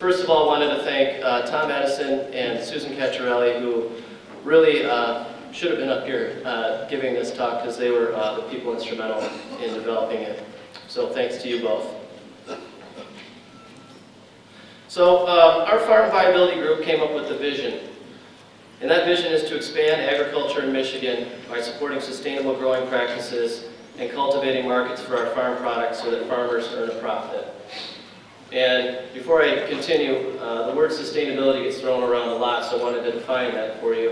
First of all, I wanted to thank Tom Edison and Susan Cacciarelli, who really should have been up here giving this talk because they were the people instrumental in developing it. So thanks to you both. So our Farm Viability Group came up with a vision. And that vision is to expand agriculture in Michigan by supporting sustainable growing practices and cultivating markets for our farm products so that farmers earn a profit. And before I continue, the word sustainability gets thrown around a lot, so I wanted to define that for you.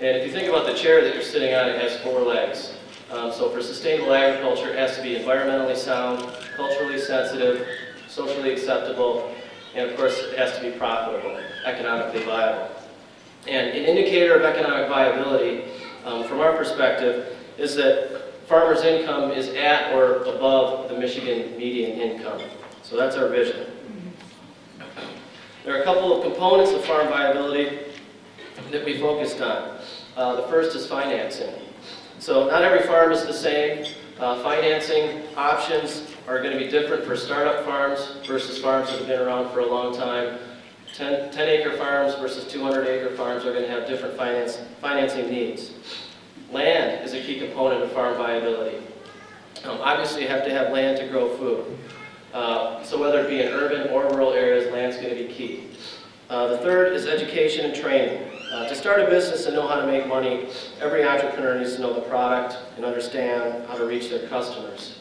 And if you think about the chair that you're sitting on, it has 4 legs. So for sustainable agriculture, it has to be environmentally sound, culturally sensitive, socially acceptable, and of course it has to be profitable, economically viable. And an indicator of economic viability, from our perspective, is that farmers' income is at or above the Michigan median income. So that's our vision. There are a couple of components of farm viability that we focused on. The first is financing. So not every farm is the same. Financing options are going to be different for startup farms versus farms that have been around for a long time. 10-acre farms versus 200-acre farms are going to have different financing needs. Land is a key component of farm viability. Obviously, you have to have land to grow food. So whether it be in urban or rural areas, land's going to be key. The third is education and training. To start a business and know how to make money, every entrepreneur needs to know the product and understand how to reach their customers.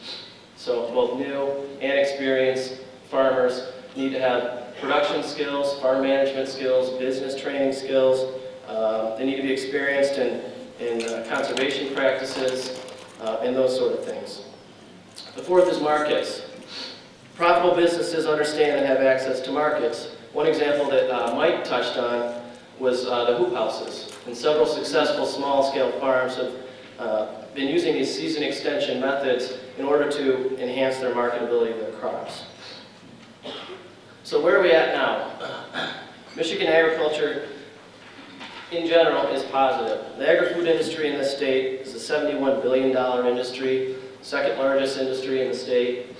So both new and experienced farmers need to have production skills, farm management skills, business training skills. They need to be experienced in conservation practices and those sort of things. The fourth is markets. Profitable businesses understand and have access to markets. One example that Mike touched on was the hoop houses. And several successful small-scale farms have been using these season extension methods in order to enhance their marketability of their crops. So where are we at now? Michigan agriculture in general is positive. The agri-food industry in this state is a $71 billion industry, second largest industry in the state.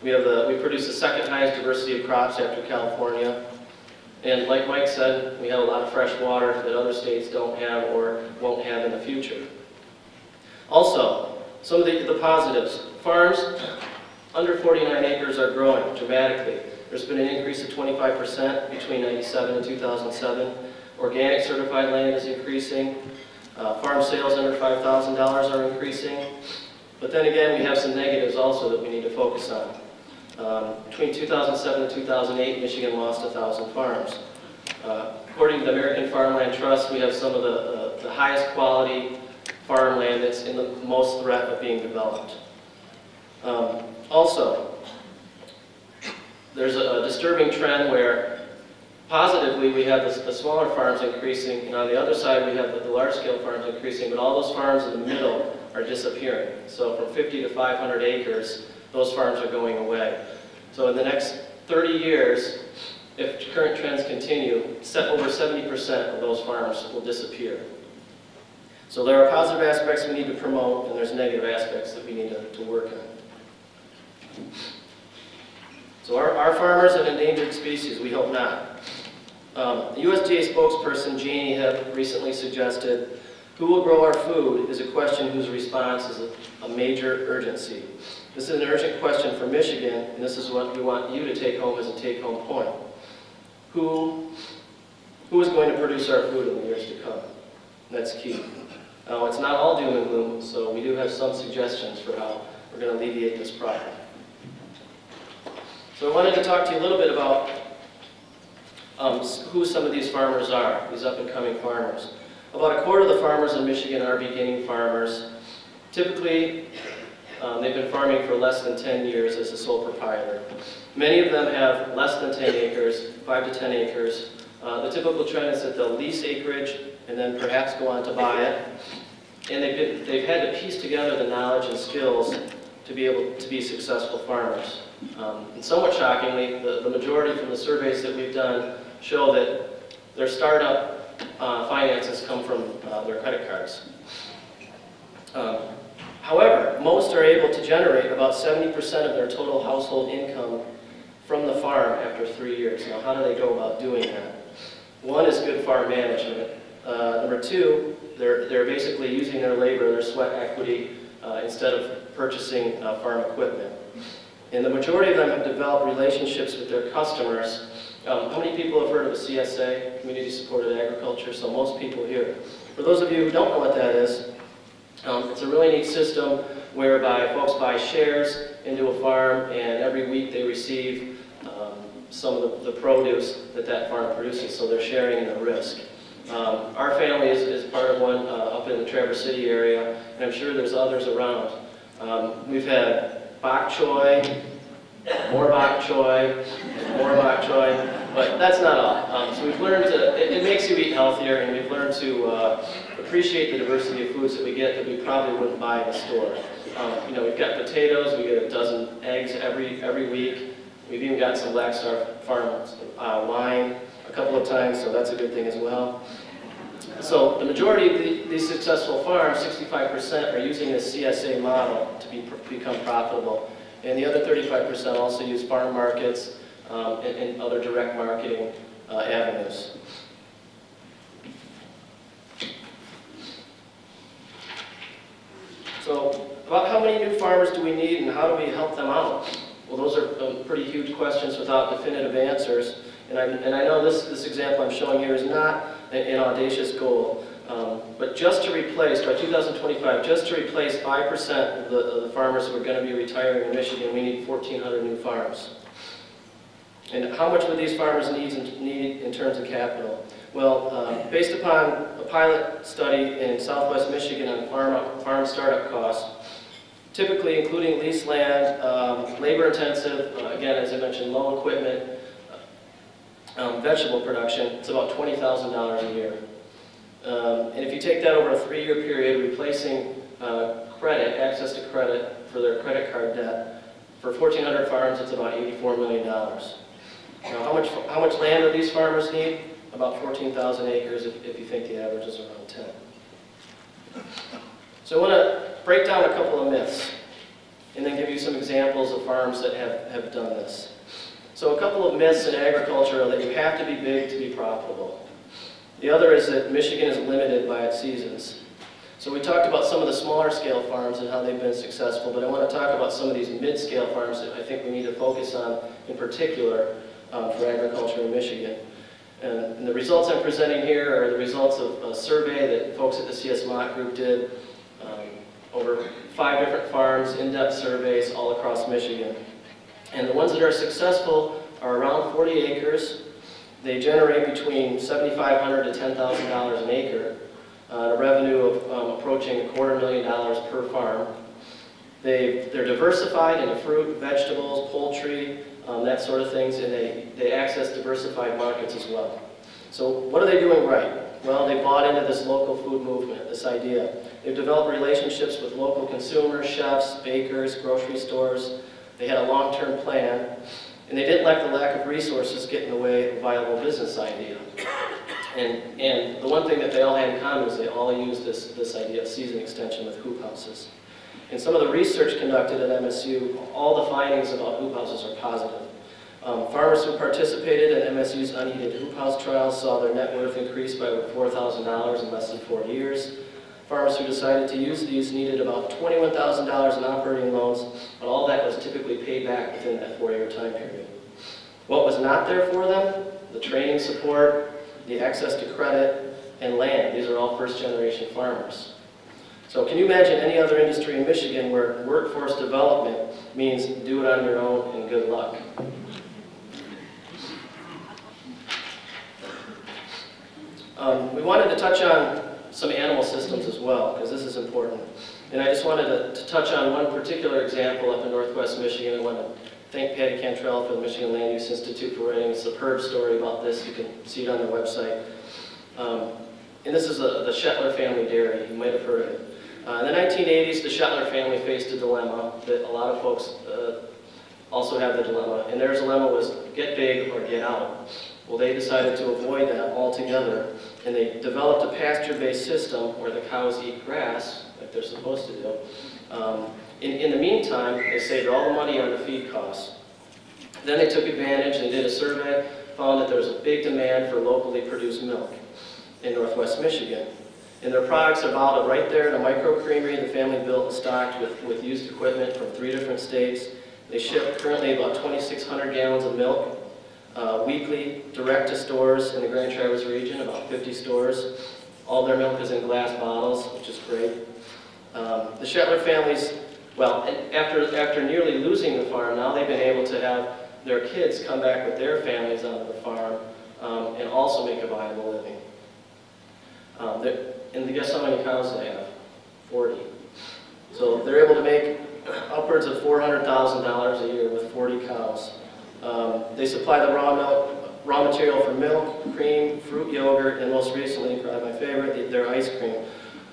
We produce the second highest diversity of crops after California. And like Mike said, we have a lot of fresh water that other states don't have or won't have in the future. Also, some of the positives. Farms under 49 acres are growing dramatically. There's been an increase of 25% between 1997 and 2007. Organic certified land is increasing. Farm sales under $5,000 are increasing. But then again, we have some negatives also that we need to focus on. Between 2007 and 2008, Michigan lost 1,000 farms. According to the American Farmland Trust, we have some of the highest quality farmland that's in the most threat of being developed. Also, there's a disturbing trend where positively we have the smaller farms increasing, and on the other side we have the large-scale farms increasing, but all those farms in the middle are disappearing. So from 50 to 500 acres, those farms are going away. So in the next 30 years, if current trends continue, over 70% of those farms will disappear. So there are positive aspects we need to promote, and there's negative aspects that we need to work on. So are farmers an endangered species? We hope not. The USDA spokesperson, Janie, have recently suggested, who will grow our food is a question whose response is a major urgency. This is an urgent question for Michigan, and this is what we want you to take home as a take-home point. Who is going to produce our food in the years to come? That's key. Now, it's not all doom and gloom, so we do have some suggestions for how we're going to alleviate this problem. So I wanted to talk to you a little bit about who some of these farmers are, these up-and-coming farmers. About a quarter of the farmers in Michigan are beginning farmers. Typically, they've been farming for less than 10 years as a sole proprietor. Many of them have less than 10 acres, 5 to 10 acres. The typical trend is that they'll lease acreage and then perhaps go on to buy it. And they've had to piece together the knowledge and skills to be able to be successful farmers. And somewhat shockingly, the majority from the surveys that we've done show that their startup finances come from their credit cards. However, most are able to generate about 70% of their total household income from the farm after 3 years. Now, how do they go about doing that? One is good farm management. Number two, they're basically using their labor, their sweat equity, instead of purchasing farm equipment. And the majority of them have developed relationships with their customers. How many people have heard of a CSA, Community Supported Agriculture? So most people here. For those of you who don't know what that is, it's a really neat system whereby folks buy shares into a farm, and every week they receive some of the produce that farm produces, so they're sharing in the risk. Our family is part of one up in the Traverse City area, and I'm sure there's others around. We've had bok choy, more bok choy, more bok choy, but that's not all. So we've learned it makes you eat healthier, and we've learned to appreciate the diversity of foods that we get that we probably wouldn't buy in the store. We've got potatoes, we get a dozen eggs every week. We've even got some Black Star Farm wine a couple of times, so that's a good thing as well. So the majority of these successful farms, 65%, are using this CSA model to become profitable. And the other 35% also use farm markets and other direct marketing avenues. So about how many new farmers do we need and how do we help them out? Well, those are pretty huge questions without definitive answers. And I know this example I'm showing here is not an audacious goal, but just to replace, by 2025, just to replace 5% of the farmers who are going to be retiring in Michigan, we need 1,400 new farms. And how much would these farmers need in terms of capital? Well, based upon a pilot study in Southwest Michigan on farm startup costs, typically including leased land, labor intensive, again, as I mentioned, low equipment, vegetable production, it's about $20,000 a year. And if you take that over a 3-year period, replacing access to credit for their credit card debt, for 1,400 farms, it's about $84 million. Now, how much land do these farmers need? About 14,000 acres, if you think the average is around 10. So I want to break down a couple of myths, and then give you some examples of farms that have done this. So a couple of myths in agriculture are that you have to be big to be profitable. The other is that Michigan is limited by its seasons. So we talked about some of the smaller scale farms and how they've been successful, but I want to talk about some of these mid-scale farms that I think we need to focus on in particular for agriculture in Michigan. And the results I'm presenting here are the results of a survey that folks at the CS Mott Group did over 5 different farms, in-depth surveys all across Michigan. And the ones that are successful are around 40 acres. They generate between $7,500 to $10,000 an acre, a revenue of approaching $250,000 per farm. They're diversified into fruit, vegetables, poultry, that sort of things, and they access diversified markets as well. So what are they doing right? Well, they bought into this local food movement, this idea. They've developed relationships with local consumers, chefs, bakers, grocery stores. They had a long-term plan, and they didn't let the lack of resources get in the way of a viable business idea. And the one thing that they all had in common is they all used this idea of season extension with hoop houses. In some of the research conducted at MSU, all the findings about hoop houses are positive. Farmers who participated in MSU's unheated hoop house trials saw their net worth increase by over $4,000 in less than 4 years. Farmers who decided to use these needed about $21,000 in operating loans, but all that was typically paid back within that 4-year time period. What was not there for them? The training support, the access to credit, and land. These are all first-generation farmers. So can you imagine any other industry in Michigan where workforce development means do it on your own and good luck? We wanted to touch on some animal systems as well, because this is important. And I just wanted to touch on one particular example up in Northwest Michigan. I want to thank Patty Cantrell for the Michigan Land Use Institute for writing a superb story about this. You can see it on their website. And this is the Shetler family dairy. You might have heard of it. In the 1980s, the Shetler family faced a dilemma that a lot of folks also have the dilemma. And their dilemma was get big or get out. Well, they decided to avoid that altogether, and they developed a pasture-based system where the cows eat grass, like they're supposed to do. In the meantime, they saved all the money on the feed costs. Then they took advantage, they did a survey, found that there was a big demand for locally produced milk in Northwest Michigan. And their products are bottled right there in a micro creamery the family built and stocked with used equipment from 3 different states. They ship currently about 2,600 gallons of milk weekly, direct to stores in the Grand Traverse region, about 50 stores. All their milk is in glass bottles, which is great. The Shetler families, well, after nearly losing the farm, now they've been able to have their kids come back with their families onto the farm and also make a viable living. And guess how many cows they have? 40. So they're able to make upwards of $400,000 a year with 40 cows. They supply the raw material for milk, cream, fruit yogurt, and most recently, probably my favorite, their ice cream,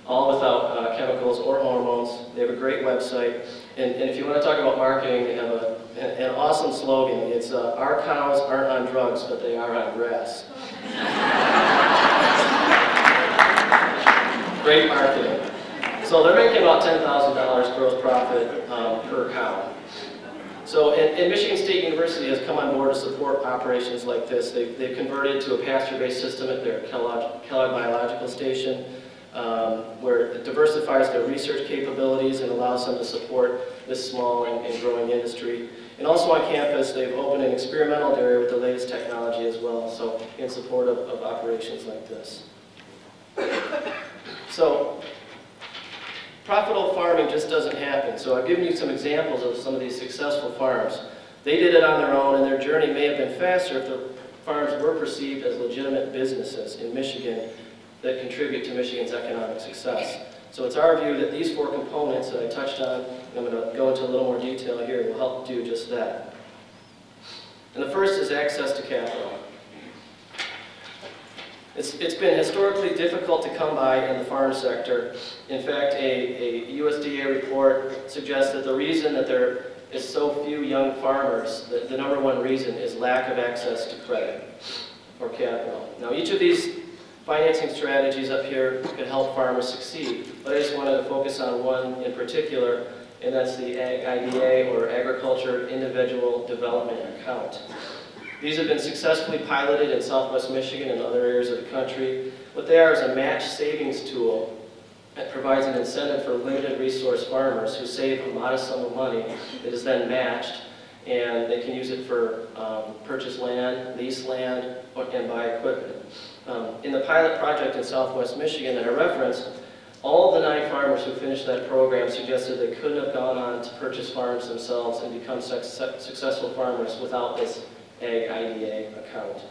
all without chemicals or hormones. They have a great website. And if you want to talk about marketing, they have an awesome slogan. It's, our cows aren't on drugs, but they are on grass. Great marketing. So they're making about $10,000 gross profit per cow. So, and Michigan State University has come on board to support operations like this. They've converted to a pasture-based system at their Kellogg Biological Station, where it diversifies their research capabilities and allows them to support this small and growing industry. And also on campus, they've opened an experimental area with the latest technology as well, so in support of operations like this. So, profitable farming just doesn't happen. So I've given you some examples of some of these successful farms. They did it on their own, and their journey may have been faster if the farms were perceived as legitimate businesses in Michigan that contribute to Michigan's economic success. So it's our view that these 4 components that I touched on, and I'm going to go into a little more detail here, will help do just that. And the first is access to capital. It's been historically difficult to come by in the farm sector. In fact, a USDA report suggests that the reason that there is so few young farmers, the number 1 reason is lack of access to credit or capital. Now, each of these financing strategies up here can help farmers succeed, but I just wanted to focus on one in particular, and that's the IDA, or Agriculture Individual Development Account. These have been successfully piloted in Southwest Michigan and other areas of the country. What they are is a match savings tool that provides an incentive for limited resource farmers who save a modest sum of money that is then matched, and they can use it for purchase land, lease land, and buy equipment. In the pilot project in Southwest Michigan that I referenced, all of the 9 farmers who finished that program suggested they couldn't have gone on to purchase farms themselves and become successful farmers without this Ag IDA account.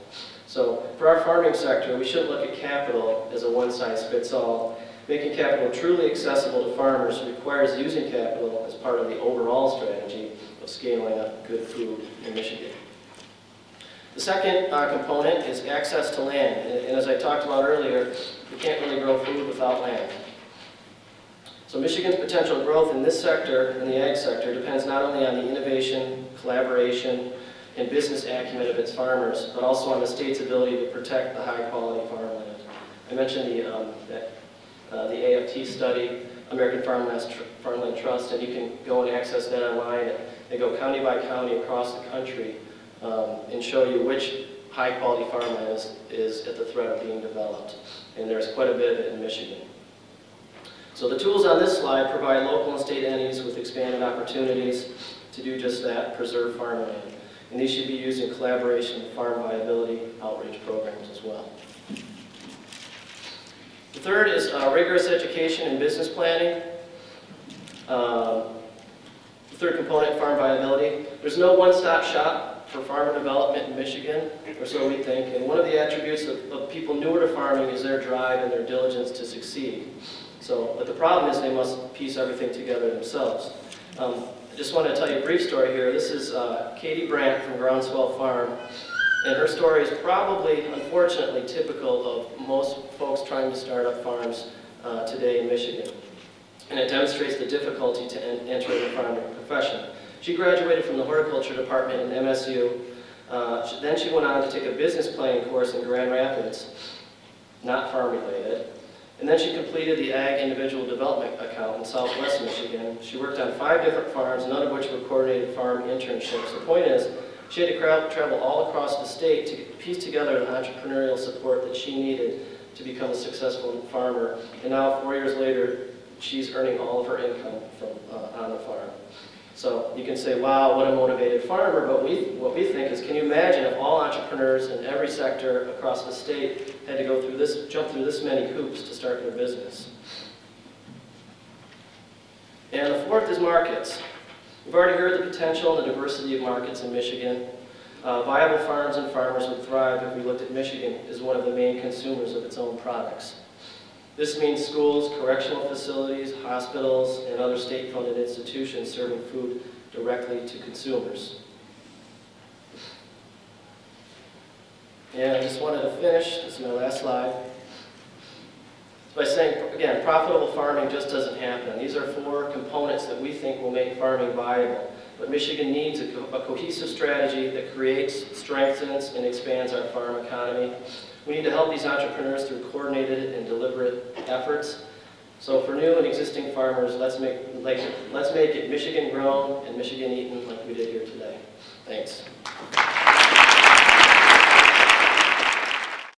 So for our farming sector, we shouldn't look at capital as a one-size-fits-all. Making capital truly accessible to farmers requires using capital as part of the overall strategy of scaling up good food in Michigan. The second component is access to land. And as I talked about earlier, we can't really grow food without land. So Michigan's potential growth in this sector, in the ag sector, depends not only on the innovation, collaboration, and business acumen of its farmers, but also on the state's ability to protect the high-quality farmland. I mentioned the AFT study, American Farmland Trust, and you can go and access that online. They go county by county across the country and show you which high-quality farmland is at the threat of being developed. And there's quite a bit of it in Michigan. So the tools on this slide provide local and state entities with expanded opportunities to do just that, preserve farmland. And these should be used in collaboration with farm viability outreach programs as well. The third is rigorous education and business planning. The third component, farm viability. There's no one-stop shop for farmer development in Michigan, or so we think. And one of the attributes of people newer to farming is their drive and their diligence to succeed. But the problem is they must piece everything together themselves. I just want to tell you a brief story here. This is Katie Brandt from Groundswell Farm, and her story is probably, unfortunately, typical of most folks trying to start up farms today in Michigan. And it demonstrates the difficulty to enter the farming profession. She graduated from the horticulture department in MSU. Then she went on to take a business planning course in Grand Rapids, not farm related. And then she completed the Ag Individual Development Account in Southwest Michigan. She worked on 5 different farms, none of which were coordinated farm internships. The point is, She had to travel all across the state to piece together the entrepreneurial support that she needed to become a successful farmer. And now, 4 years later, she's earning all of her income from on the farm. So you can say, wow, what a motivated farmer, but what we think is, can you imagine if all entrepreneurs in every sector across the state had to jump through this many hoops to start their business? And the fourth is markets. We've already heard the potential and the diversity of markets in Michigan. Viable farms and farmers would thrive if we looked at Michigan as one of the main consumers of its own products. This means schools, correctional facilities, hospitals, and other state-funded institutions serving food directly to consumers. And I just wanted to finish, this is my last slide, by saying, again, profitable farming just doesn't happen. These are 4 components that we think will make farming viable. But Michigan needs a cohesive strategy that creates, strengthens, and expands our farm economy. We need to help these entrepreneurs through coordinated and deliberate efforts. So for new and existing farmers, let's make it Michigan grown and Michigan eaten like we did here today. Thanks.